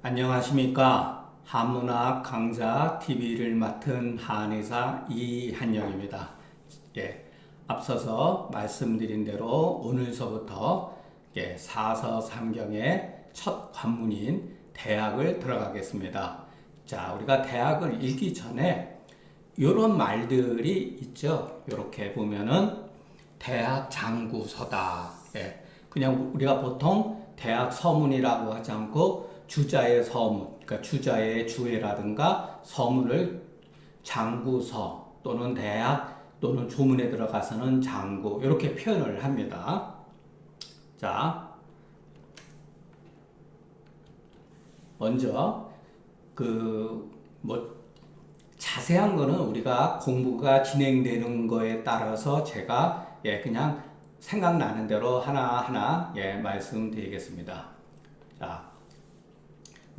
안녕하십니까. 한문학 강좌 TV를 맡은 한의사 이한영입니다. 앞서서 말씀드린 대로 오늘서부터 사서삼경의 첫 관문인 대학을 들어가겠습니다. 자, 우리가 대학을 읽기 전에 이런 말들이 있죠. 이렇게 보면은 대학 장구서다. 그냥 우리가 보통 대학 서문이라고 하지 않고 주자의 서문, 그러니까 주자의 주회라든가 서문을 장구서 또는 대학 또는 조문에 들어가서는 장구 이렇게 표현을 합니다. 자, 먼저 자세한 거는 우리가 공부가 진행되는 거에 따라서 제가 그냥 생각나는 대로 하나하나 말씀드리겠습니다. 자,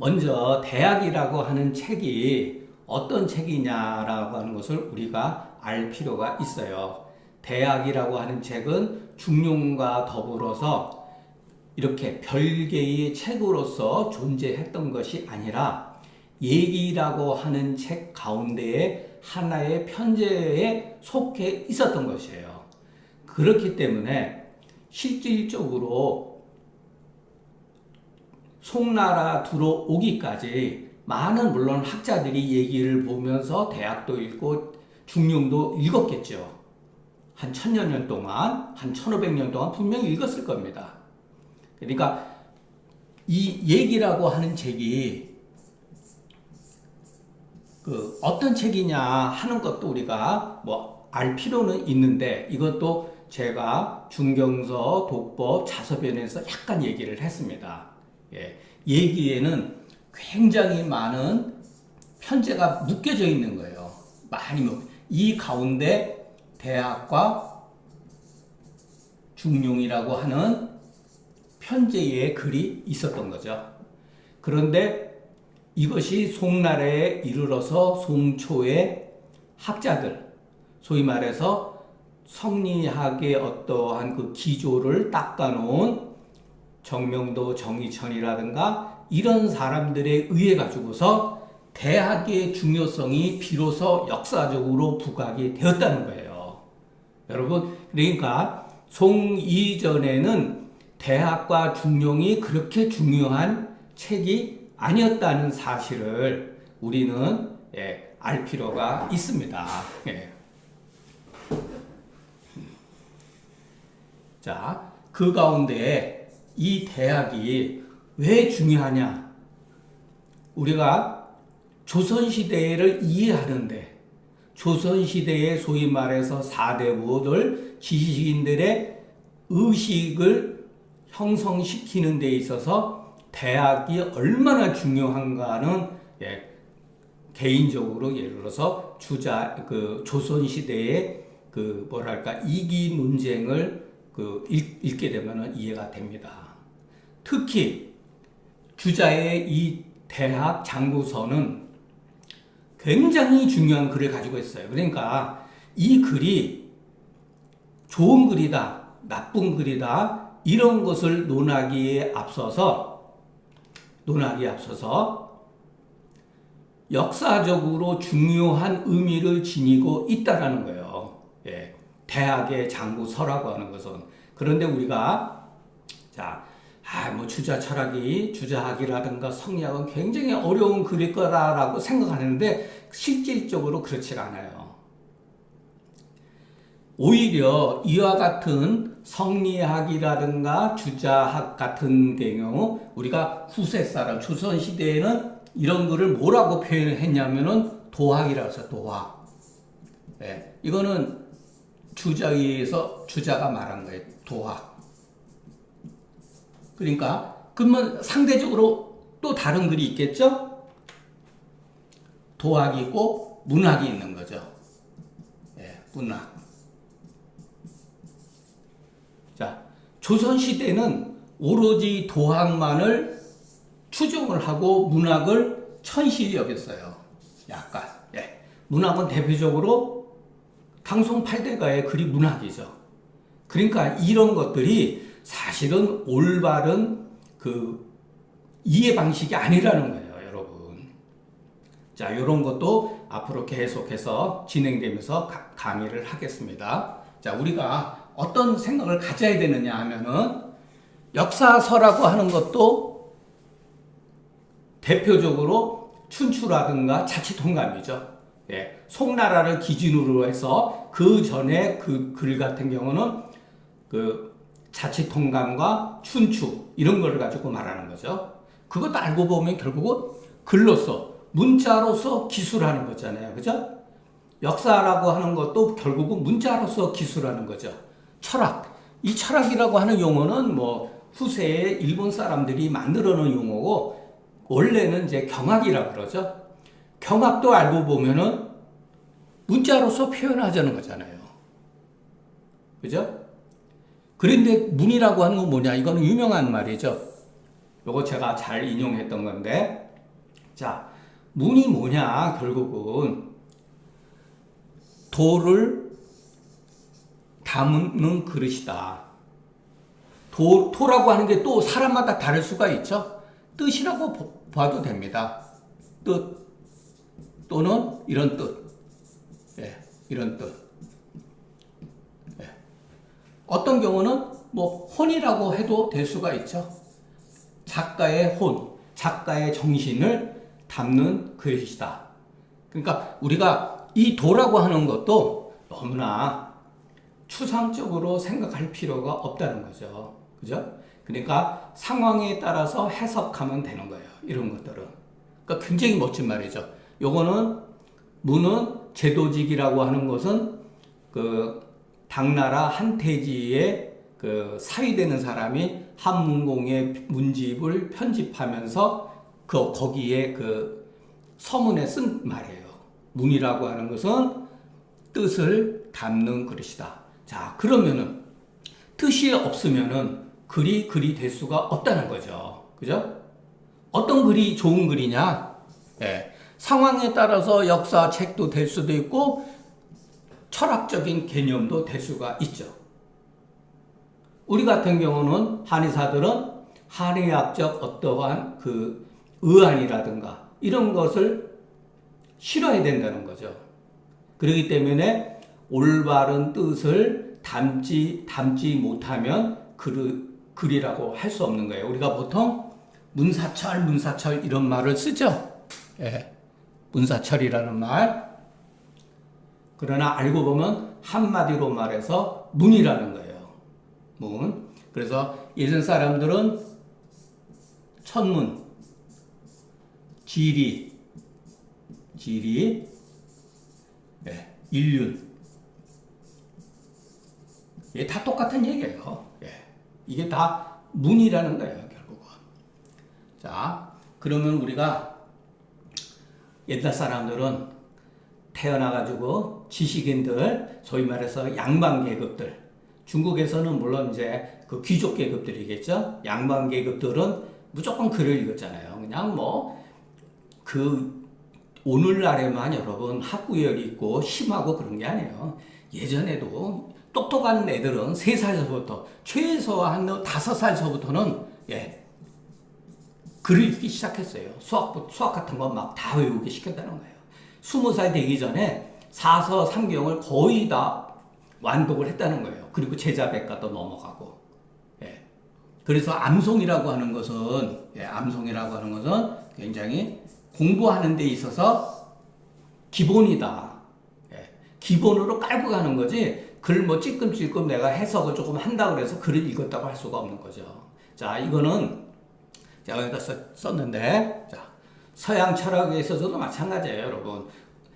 먼저 대학이라고 하는 책이 어떤 책이냐라고 하는 것을 우리가 알 필요가 있어요. 대학이라고 하는 책은 중용과 더불어서 이렇게 별개의 책으로서 존재했던 것이 아니라 예기라고 하는 책 가운데에 하나의 편제에 속해 있었던 것이에요. 그렇기 때문에 실질적으로 송나라 들어오기까지 많은 물론 학자들이 얘기를 보면서 대학도 읽고 중용도 읽었겠죠. 한 1000여 년 동안, 한 1500년 동안 분명히 읽었을 겁니다. 그러니까 이 얘기라고 하는 책이 어떤 책이냐 하는 것도 우리가 알 필요는 있는데 이것도 제가 중경서, 독법, 자서변에서 약간 얘기를 했습니다. 얘기에는 굉장히 많은 편제가 묶여져 있는 거예요. 이 가운데 대학과 중용이라고 하는 편제의 글이 있었던 거죠. 그런데 이것이 송나라에 이르러서 송초의 학자들, 소위 말해서 성리학의 어떠한 그 기조를 닦아놓은 정명도, 정의천이라든가 이런 사람들에 의해 가지고서 대학의 중요성이 비로소 역사적으로 부각이 되었다는 거예요. 여러분, 그러니까 송 이전에는 대학과 중용이 그렇게 중요한 책이 아니었다는 사실을 우리는 알 필요가 있습니다. 자, 그 가운데 이 대학이 왜 중요하냐? 우리가 조선시대를 이해하는데 조선시대의 소위 말해서 사대부들, 지식인들의 의식을 형성시키는 데 있어서 대학이 얼마나 중요한가는 개인적으로 예를 들어서 조선시대의 이기 논쟁을 읽게 되면 이해가 됩니다. 특히 주자의 이 대학 장구서는 굉장히 중요한 글을 가지고 있어요. 그러니까 이 글이 좋은 글이다, 나쁜 글이다 이런 것을 논하기에 앞서서 역사적으로 중요한 의미를 지니고 있다라는 거예요. 대학의 장구서라고 하는 것은. 그런데 우리가 주자 철학이, 주자학이라든가 성리학은 굉장히 어려운 글일 거다라고 생각하는데 실질적으로 그렇지가 않아요. 오히려 이와 같은 성리학이라든가 주자학 같은 경우 우리가 후세 사람, 조선시대에는 이런 글을 뭐라고 표현했냐면은 도학이라고 해서 도학. 이거는 주자에서 주자가 말한 거예요. 도학. 그러니까 그러면 상대적으로 또 다른 글이 있겠죠? 도학이 있고 문학이 있는 거죠. 문학. 자, 조선시대는 오로지 도학만을 추종을 하고 문학을 천시 여겼어요. 약간. 문학은 대표적으로 당송팔대가의 글이 문학이죠. 그러니까 이런 것들이 사실은 올바른 이해 방식이 아니라는 거예요, 여러분. 자, 이런 것도 앞으로 계속해서 진행되면서 강의를 하겠습니다. 자, 우리가 어떤 생각을 가져야 되느냐 하면은 역사서라고 하는 것도 대표적으로 춘추라든가 자치통감이죠. 예, 송나라를 기준으로 해서 그 전에 그 글 같은 경우는 그 자치통감과 춘추 이런 걸 가지고 말하는 거죠. 그것도 알고 보면 결국은 글로서 문자로서 기술하는 거잖아요. 그죠? 역사라고 하는 것도 결국은 문자로서 기술하는 거죠. 철학. 이 철학이라고 하는 용어는 뭐 후세에 일본 사람들이 만들어 놓은 용어고 원래는 이제 경학이라고 그러죠. 경학도 알고 보면은 문자로서 표현하자는 거잖아요. 그죠? 그런데 문이라고 하는 건 뭐냐? 이거는 유명한 말이죠. 요거 제가 잘 인용했던 건데, 자, 문이 뭐냐? 결국은 도를 담는 그릇이다. 도라고 하는 게 또 사람마다 다를 수가 있죠. 뜻이라고 봐도 됩니다. 뜻 또는 이런 뜻, 예, 이런 뜻. 예. 어떤 경우는 뭐 혼이라고 해도 될 수가 있죠. 작가의 혼, 작가의 정신을 담는 그릇이다. 그러니까 우리가 이 도라고 하는 것도 너무나 추상적으로 생각할 필요가 없다는 거죠. 그죠? 그러니까 상황에 따라서 해석하면 되는 거예요. 이런 것들은. 그러니까 굉장히 멋진 말이죠. 요거는 문은 제도직이라고 하는 것은 그 당나라 한태지의 그 사위되는 사람이 한문공의 문집을 편집하면서 거기에 그 서문에 쓴 말이에요. 문이라고 하는 것은 뜻을 담는 그릇이다. 자, 그러면은 뜻이 없으면은 글이 될 수가 없다는 거죠. 그죠? 어떤 글이 좋은 글이냐? 예. 상황에 따라서 역사책도 될 수도 있고 철학적인 개념도 될 수가 있죠. 우리 같은 경우는 한의사들은 한의학적 어떠한 그 의안이라든가 이런 것을 실어야 된다는 거죠. 그렇기 때문에 올바른 뜻을 담지 못하면 글이라고 할 수 없는 거예요. 우리가 보통 문사철 이런 말을 쓰죠. 예. 문사철이라는 말. 그러나 알고 보면 한마디로 말해서 문이라는 거예요. 문. 그래서 예전 사람들은 천문, 지리, 예, 인륜. 이게 다 똑같은 얘기예요. 예. 이게 다 문이라는 거예요, 결국은. 자, 그러면 우리가 옛날 사람들은 태어나가지고 지식인들, 소위 말해서 양반계급들, 중국에서는 물론 이제 그 귀족 계급들이겠죠. 양반계급들은 무조건 글을 읽었잖아요. 그냥 뭐 그 오늘날에만 여러분 학구열이 있고 심하고 그런 게 아니에요. 예전에도 똑똑한 애들은 3살서부터 최소한 5살서부터는 예, 글을 읽기 시작했어요. 수학 같은 거 막 다 외우기 시켰다는 거예요. 20살 되기 전에 사서 삼경을 거의 다 완독을 했다는 거예요. 그리고 제자백과도 넘어가고. 예. 그래서 암송이라고 하는 것은 굉장히 공부하는 데 있어서 기본이다. 예. 기본으로 깔고 가는 거지. 글 뭐 찔끔찔끔 내가 해석을 조금 한다고 해서 글을 읽었다고 할 수가 없는 거죠. 자, 이거는 제가 여기다 썼는데, 자, 서양 철학에 있어서도 마찬가지예요, 여러분.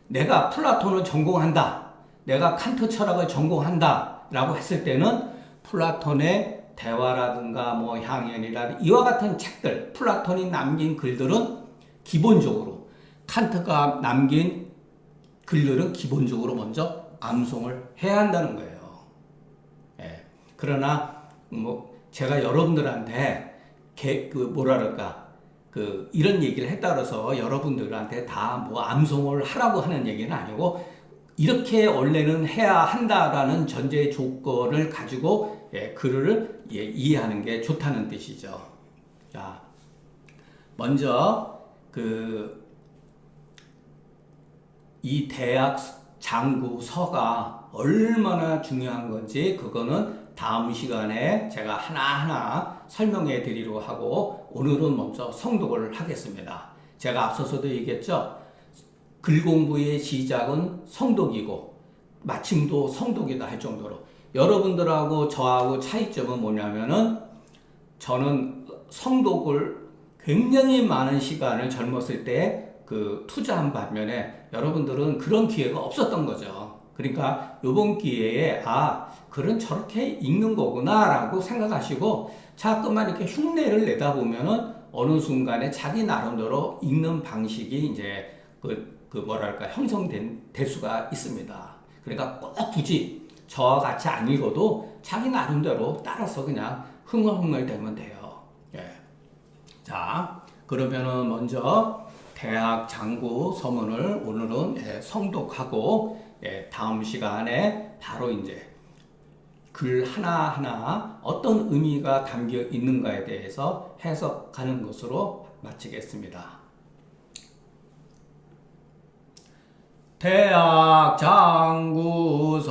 내가 플라톤을 전공한다. 내가 칸트 철학을 전공한다. 라고 했을 때는 플라톤의 대화라든가 뭐 향연이라든가 이와 같은 책들, 플라톤이 남긴 글들은 기본적으로, 칸트가 남긴 글들은 기본적으로 먼저 암송을 해야 한다는 거예요. 예. 그러나 뭐 제가 여러분들한테 이런 얘기를 했다 그래서 여러분들한테 다 뭐 암송을 하라고 하는 얘기는 아니고, 이렇게 원래는 해야 한다라는 전제 조건을 가지고 글을 이해하는 게 좋다는 뜻이죠. 자, 먼저 이 대학 장구서가 얼마나 중요한 건지 그거는 다음 시간에 제가 하나하나 설명해 드리려고 하고 오늘은 먼저 성독을 하겠습니다. 제가 앞서서도 얘기했죠. 글 공부의 시작은 성독이고 마침도 성독이다 할 정도로 여러분들하고 저하고 차이점은 뭐냐면은 저는 성독을 굉장히 많은 시간을 젊었을 때 투자한 반면에 여러분들은 그런 기회가 없었던 거죠. 그러니까 이번 기회에 글은 저렇게 읽는 거구나 라고 생각하시고 자꾸만 이렇게 흉내를 내다 보면은 어느 순간에 자기 나름대로 읽는 방식이 이제 형성될 수가 있습니다. 그러니까 꼭 굳이 저와 같이 안 읽어도 자기 나름대로 따라서 그냥 흥얼흥얼대면 돼요. 예. 자, 그러면은 먼저 대학 장구 서문을 오늘은 성독하고 다음 시간에 바로 이제 글 하나하나 어떤 의미가 담겨 있는가에 대해서 해석하는 것으로 마치겠습니다. 대학 장구서라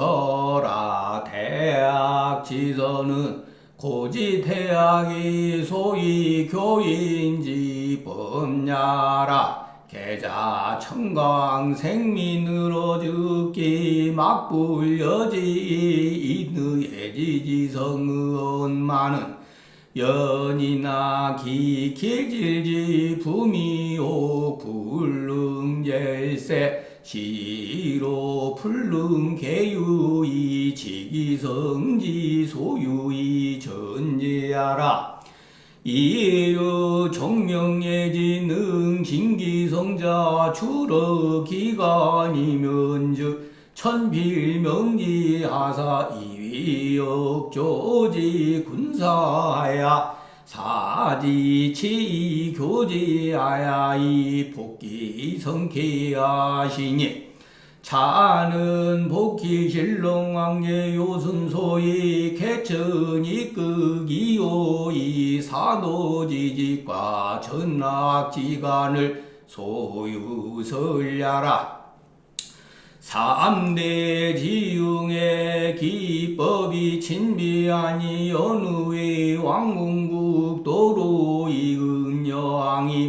대학 지서는 고지 대학이 소위 교인지 법냐라 계자 청강 생민으로 죽기 막불여지 이느예지지성은 많은 연이나 길질지 부미오 불능jel세 시로 풀릉개유이 지기성지 소유이 전제하라 이유 종명예지능 진기성자 주러 기간이면즉 천빌명지 하사 이위역조지 군사하야 사지치 교지하야 이 복기 성케하시니 차는 복기 신롱왕제 요순소이 개천이 끄기요 이 사도지직과 전락지간을 소유설야라 삼대 지융의 기법이 친비하니 연후의 왕궁국 도로 이은여왕이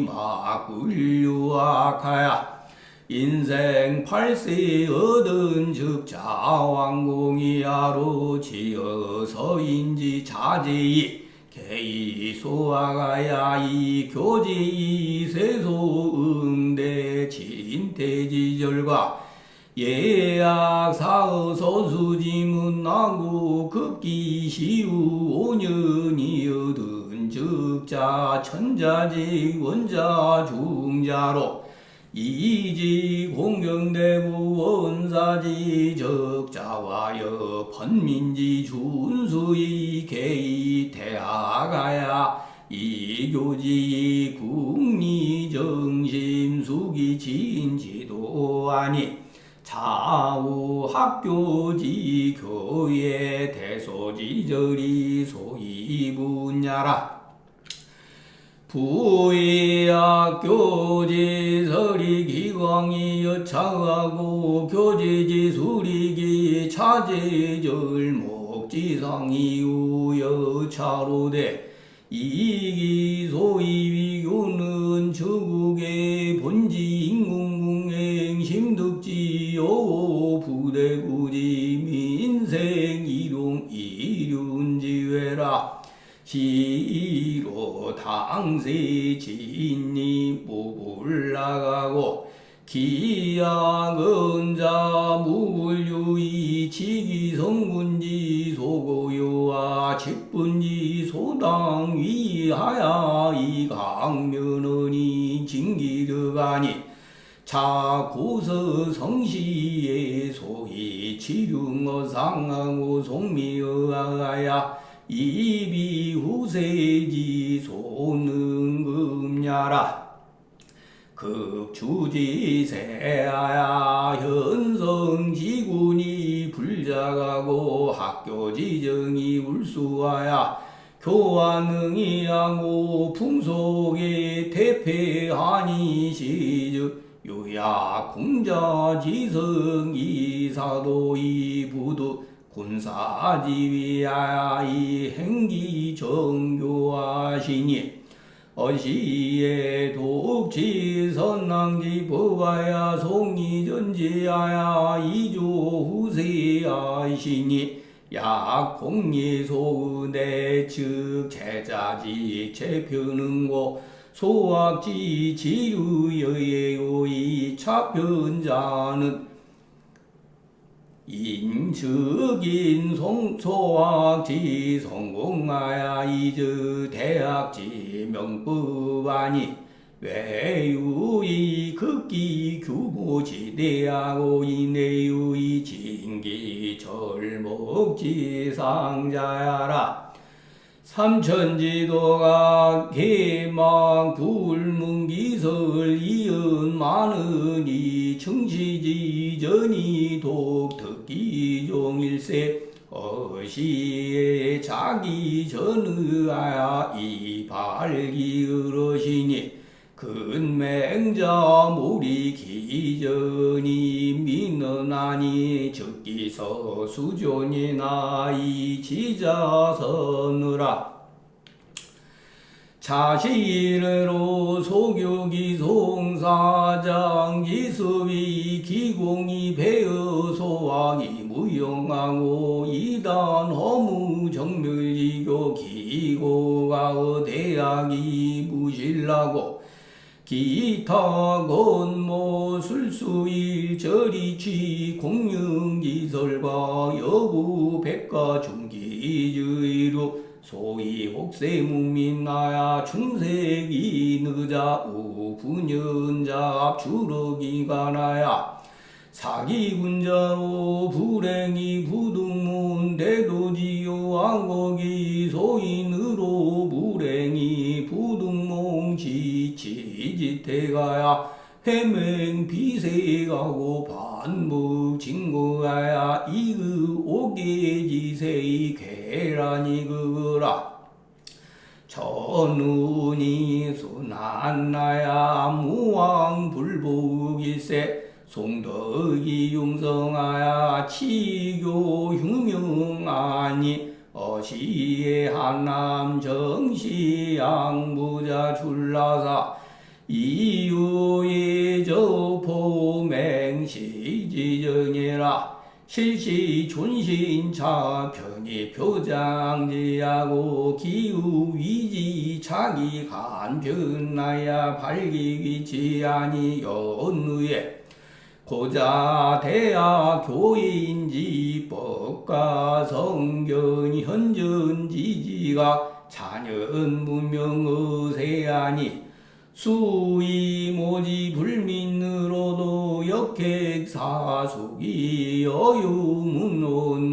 막불유악하야 인생 8세 얻은 즉자 왕궁이하로 지어서인지 자제이 개이소아가야 이 교지 세소응대 진태지절과 예약 사의 소수지문나구 급기시우 5년이어든 즉자 천자직 원자 중자로 이지 공경대구 원사지 적자와여 번민지 준수이 개이 대학아야 이교지 국리정심수기 진지도아니 좌우 학교지 교회 대소지절이 소위 분야라 부의학교지 서리 기광이 여차하고 교지지 수리기 차제절 목지상이 우여차로되 이기 소위 위교는 저국의 본지 인공궁행 심득지요 부대구지 민생 일용 이륜지회라 시로 당세 진리 모불나가고 기약은자 무불유이 지기성군지 소고요와 직분지 소당 위하야 이강면언이 징기르가니 자고서 성시에 소위 지룡어 상하고 송미어하야 이비후세지 소능금야라 극주지세하야 현성지군이 불작하고 학교지정이 울수하야 교환능이하고 풍속에 대패하니 시즉 요야 공자지성 이사도 이부두 군사지위야 이 행기 정교하시니 어시에 독지 선랑지 법하야 송이전지하야 이조 후세하시니 약공리소은대 즉 제자지 제편응고 소학지 지유여예요 이 차편자는 인측인 소학지 성공하야 이즈 대학지 명법하니 외유이 극기 규보지대하고 이내유이 진기 절목지 상자야라 삼천지도가 개망 불문기설 이은 많으니 청시지전이 독특기 종일세 어시에 자기 전의하야 이발기 어르시니 근맹자 모리 기전이 민언하니 즉기서 수존이 나이 지자서느라 자신으로 소교기 송사장 기습이 기공이 배어 소왕이 무용하고 이단 허무 정멸지교 기고가 대학이 무실라고 기타 건모 술수일 저리취 공영기설과 여부 백가 중기주의로 소위 혹세무민나야 중색이 느자 우분연자 주럭이가나야 사기군자로 불행이 부득문 대도지요 왕곡이 소인으로 불행이 부득몽 지지태가야 해맹 비세가고 반복 진거가야 이그 오계지세이 괴란이 그거라 전운이 순한나야 무왕불복일세 송덕이 용성하야 치교 흉명하니 어시의 한남 정시 양부자 출라사 이유의 저포 맹시지정이라 실시 존신차 편이 표장지하고 기후 위지 자기 간변나야 발기기 지하니 연우에 고자 대학 교인지 법과 성견 현전 지지가 자연 문명 의세하니 수이 모지 불민으로도 역객 사숙이 여유문노노라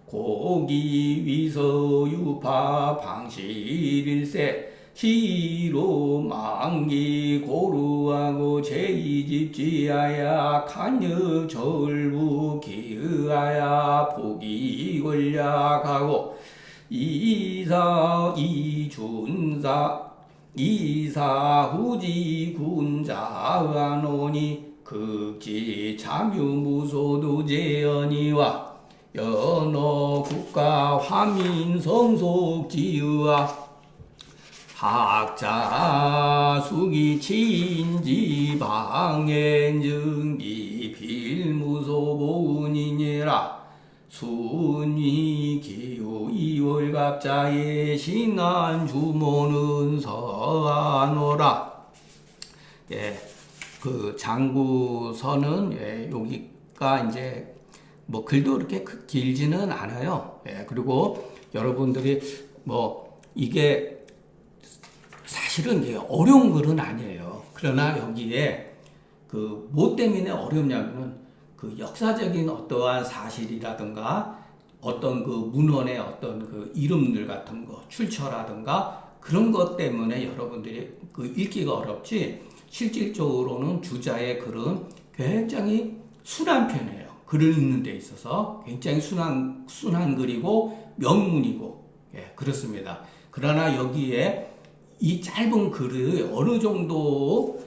고기 위서 유파 방실일세 시로 망기 고루하고 제2집지하야 간여 절부 기의하야 복이 권략하고 이사 이준사 이사후지 군자하노니 극지 참유무소도 제연이와 연어 국가 화민 성속지의와 학자 수기 친지 방행증기 필무소 보은이니라 순위 기후 2월 갑자의 신안 주모는 서하노라. 예, 그 장구서는 예, 여기가 이제 뭐 글도 그렇게 길지는 않아요. 예, 그리고 여러분들이 뭐 이게 사실은 이게 어려운 글은 아니에요. 그러나 여기에 그 뭐 때문에 어렵냐면은 그 역사적인 어떠한 사실이라든가 어떤 그 문헌의 어떤 그 이름들 같은 거 출처라든가 그런 것 때문에 여러분들이 그 읽기가 어렵지 실질적으로는 주자의 글은 굉장히 순한 편이에요. 글을 읽는 데 있어서 굉장히 순한 글이고 명문이고 예, 그렇습니다. 그러나 여기에 이 짧은 글을 어느 정도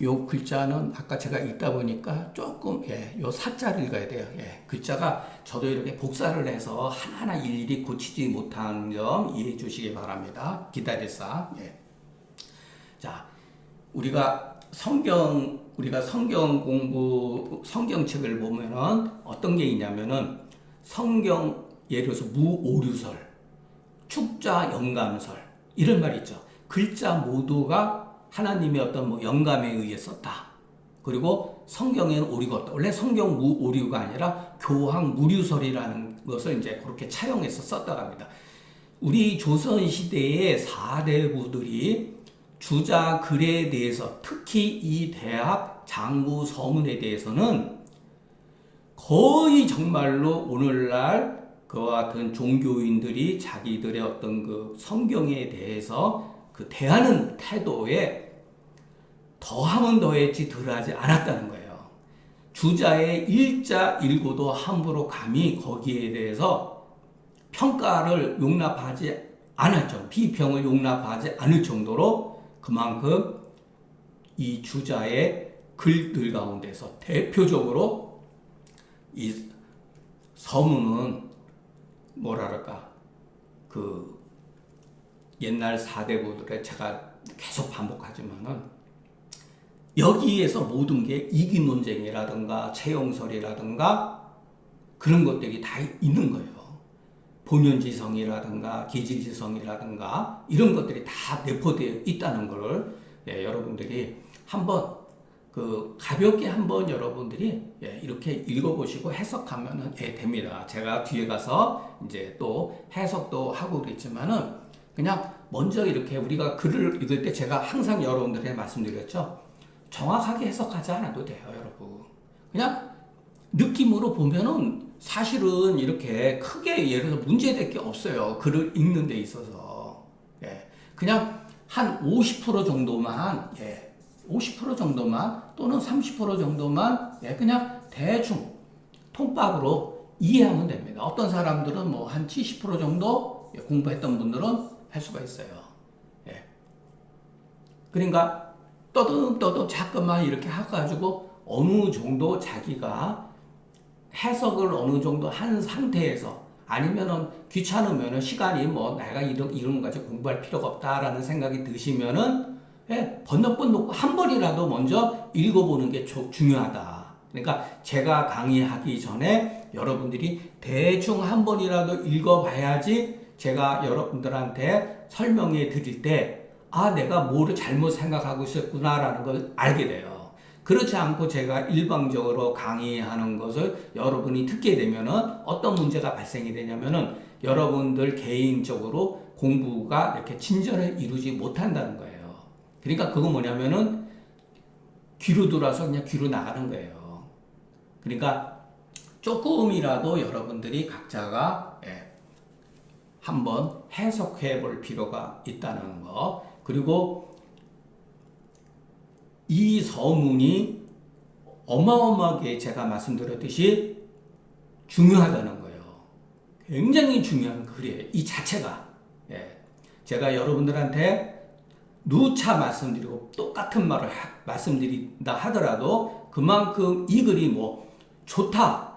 요 글자는 아까 제가 읽다 보니까 조금 요 사자를 읽어야 돼요. 글자가 저도 이렇게 복사를 해서 하나하나 일일이 고치지 못한 점 이해해 주시기 바랍니다. 기다릴사. 자, 우리가 성경 공부 성경책을 보면은 어떤 게 있냐면은 성경 예를 들어서 무오류설, 축자 영감설 이런 말이 있죠. 글자 모두가 하나님의 어떤 뭐 영감에 의해 썼다. 그리고 성경에는 오류가 없다. 원래 성경 무오류가 아니라 교황 무류설이라는 것을 이제 그렇게 차용해서 썼다고 합니다. 우리 조선 시대의 사대부들이 주자 글에 대해서 특히 이 대학 장구 서문에 대해서는 거의 정말로 오늘날 그와 같은 종교인들이 자기들의 어떤 그 성경에 대해서 그 대하는 태도에 더하면 더했지 덜하지 않았다는 거예요. 주자의 일자 일고도 함부로 감히 거기에 대해서 평가를 용납하지 않았죠. 비평을 용납하지 않을 정도로 그만큼 이 주자의 글들 가운데서 대표적으로 이 서문은 뭐랄까 그 옛날 사대부들의 제가 계속 반복하지만은 여기에서 모든 게 이기 논쟁이라든가 채용설이라든가 그런 것들이 다 있는 거예요. 본연지성이라든가 기질지성이라든가 이런 것들이 다 내포되어 있다는 걸 여러분들이 한번 가볍게 한번 여러분들이 이렇게 읽어보시고 해석하면 됩니다. 제가 뒤에 가서 이제 또 해석도 하고 그랬지만은 그냥 먼저 이렇게 우리가 글을 읽을 때 제가 항상 여러분들에게 말씀드렸죠. 정확하게 해석하지 않아도 돼요, 여러분. 그냥 느낌으로 보면은 사실은 이렇게 크게 예를 들어서 문제될 게 없어요. 글을 읽는 데 있어서. 그냥 한 50% 정도만, 50% 정도만 또는 30% 정도만 그냥 대충 통밥으로 이해하면 됩니다. 어떤 사람들은 뭐 한 70% 정도 공부했던 분들은 할 수가 있어요. 그러니까 떠듬떠듬 자꾸만 이렇게 해가지고 어느 정도 자기가 해석을 어느 정도 한 상태에서 아니면은 귀찮으면은 시간이 뭐 내가 이런 거 가지고 공부할 필요가 없다라는 생각이 드시면은 번역본 놓고 한 번이라도 먼저 읽어보는 게 중요하다. 그러니까 제가 강의하기 전에 여러분들이 대충 한 번이라도 읽어봐야지 제가 여러분들한테 설명해 드릴 때 내가 뭐를 잘못 생각하고 있었구나라는 걸 알게 돼요. 그렇지 않고 제가 일방적으로 강의하는 것을 여러분이 듣게 되면은 어떤 문제가 발생이 되냐면은 여러분들 개인적으로 공부가 이렇게 진전을 이루지 못한다는 거예요. 그러니까 그거 뭐냐면은 귀로 들어와서 그냥 귀로 나가는 거예요. 그러니까 조금이라도 여러분들이 각자가 한번 해석해 볼 필요가 있다는 거. 그리고 이 서문이 어마어마하게 제가 말씀드렸듯이 중요하다는 거예요. 굉장히 중요한 글이에요. 이 자체가. 제가 여러분들한테 누차 말씀드리고 똑같은 말을 말씀드린다 하더라도 그만큼 이 글이 뭐 좋다,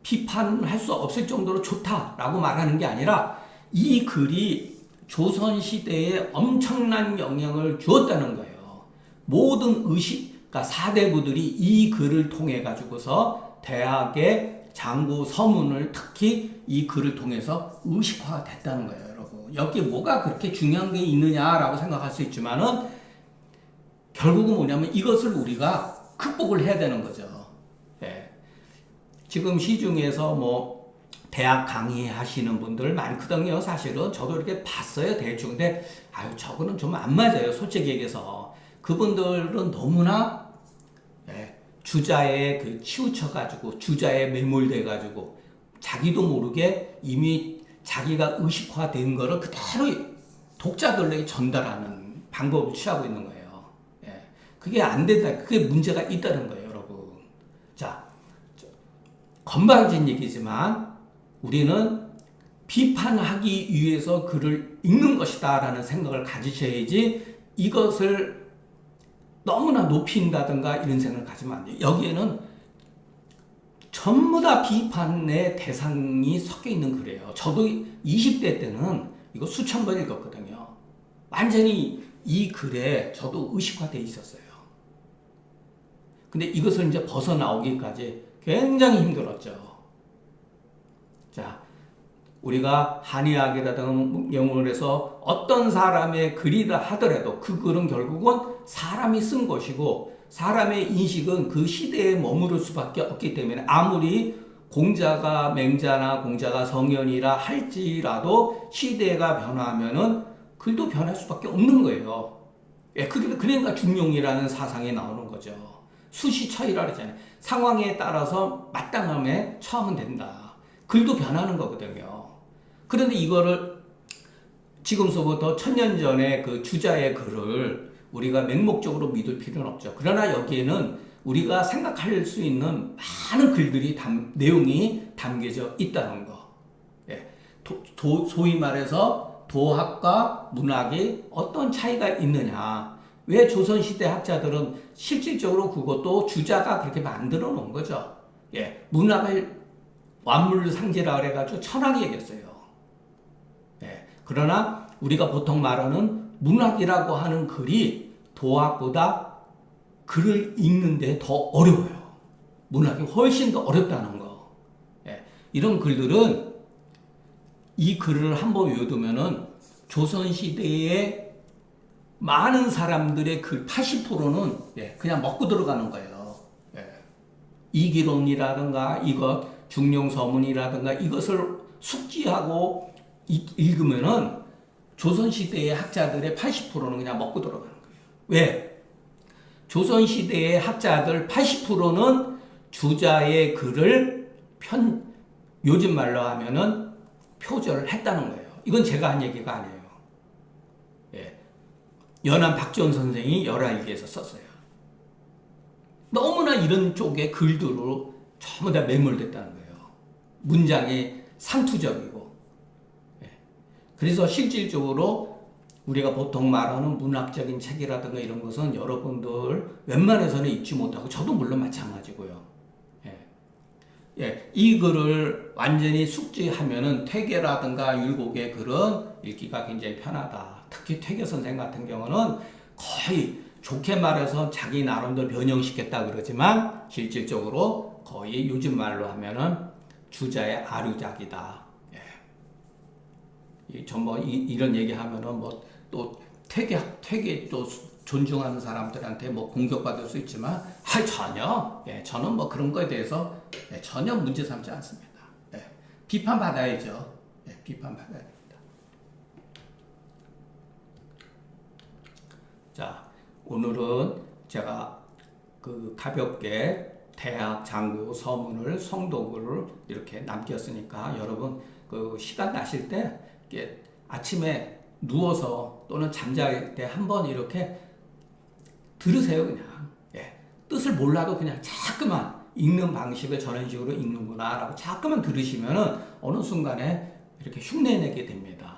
비판할 수 없을 정도로 좋다라고 말하는 게 아니라 이 글이 조선시대에 엄청난 영향을 주었다는 거예요. 모든 그러니까 사대부들이 이 글을 통해 가지고서 대학의 장구 서문을 특히 이 글을 통해서 의식화가 됐다는 거예요, 여러분. 여기 뭐가 그렇게 중요한 게 있느냐라고 생각할 수 있지만은 결국은 뭐냐면 이것을 우리가 극복을 해야 되는 거죠. 지금 시중에서 뭐 대학 강의하시는 분들 많거든요. 사실은 저도 이렇게 봤어요, 대충. 근데 저거는 좀 안 맞아요, 솔직히 얘기해서. 그분들은 너무나 주자에 치우쳐가지고 주자에 매몰돼가지고 자기도 모르게 이미 자기가 의식화된 거를 그대로 독자들에게 전달하는 방법을 취하고 있는 거예요. 그게 안 된다. 그게 문제가 있다는 거예요, 여러분. 자, 건방진 얘기지만 우리는 비판하기 위해서 글을 읽는 것이다 라는 생각을 가지셔야지 이것을 너무나 높인다든가 이런 생각을 가지면 안 돼요. 여기에는 전부 다 비판의 대상이 섞여 있는 글이에요. 저도 20대 때는 이거 수천 번 읽었거든요. 완전히 이 글에 저도 의식화되어 있었어요. 근데 이것을 이제 벗어나오기까지 굉장히 힘들었죠. 자, 우리가 한의학이라든가 영어를 해서 어떤 사람의 글이라 하더라도 그 글은 결국은 사람이 쓴 것이고 사람의 인식은 그 시대에 머무를 수밖에 없기 때문에 아무리 공자가 맹자나 공자가 성현이라 할지라도 시대가 변하면은 글도 변할 수밖에 없는 거예요. 예, 그러니까 중용이라는 사상이 나오는 거죠. 수시처이라 그러잖아요. 상황에 따라서 마땅함에 처하면 된다. 글도 변하는 거거든요. 그런데 이거를 지금서부터 1000년 전에 그 주자의 글을 우리가 맹목적으로 믿을 필요는 없죠. 그러나 여기에는 우리가 생각할 수 있는 많은 글들이 내용이 담겨져 있다는 거. 예. 소위 말해서 도학과 문학이 어떤 차이가 있느냐. 왜 조선시대 학자들은 실질적으로 그것도 주자가 그렇게 만들어 놓은 거죠. 예. 문학을 완물상제라 그래가지고 천하게 여겼어요. 예. 그러나 우리가 보통 말하는 문학이라고 하는 글이 도학보다 글을 읽는데 더 어려워요. 문학이 훨씬 더 어렵다는 거. 예. 이런 글들은 이 글을 한번 외워두면은 조선시대에 많은 사람들의 글 80%는 예, 그냥 먹고 들어가는 거예요. 예. 이기론이라든가 이것 중용서문이라든가 이것을 숙지하고 읽으면은 조선시대의 학자들의 80%는 그냥 먹고 들어가는 거예요. 왜? 조선시대의 학자들 80%는 주자의 글을 요즘 말로 하면은 표절을 했다는 거예요. 이건 제가 한 얘기가 아니에요. 예. 연암 박지원 선생이 열하일기에서 썼어요. 너무나 이런 쪽의 글들로 전부 다 매몰됐다는 거예요. 문장이 상투적이고. 그래서 실질적으로 우리가 보통 말하는 문학적인 책이라든가 이런 것은 여러분들 웬만해서는 읽지 못하고 저도 물론 마찬가지고요. 예. 예. 이 글을 완전히 숙지하면은 퇴계라든가 율곡의 글은 읽기가 굉장히 편하다. 특히 퇴계 선생 같은 경우는 거의 좋게 말해서 자기 나름대로 변형시켰다 그러지만 실질적으로 거의 요즘 말로 하면은 주자의 아류작이다. 전뭐 이런 얘기하면은 뭐 또 퇴계 또 존중하는 사람들한테 뭐 공격받을 수 있지만 전혀 저는 뭐 그런 거에 대해서 전혀 문제 삼지 않습니다. 비판받아야죠. 비판받아야 됩니다. 자, 오늘은 제가 그 가볍게 대학 장구 서문을 성독을 이렇게 남겼으니까 여러분 그 시간 나실 때 아침에 누워서 또는 잠잘 때 한번 이렇게 들으세요. 그냥 뜻을 몰라도 그냥 자꾸만 읽는 방식을 저런 식으로 읽는구나 라고 자꾸만 들으시면은 어느 순간에 이렇게 흉내내게 됩니다.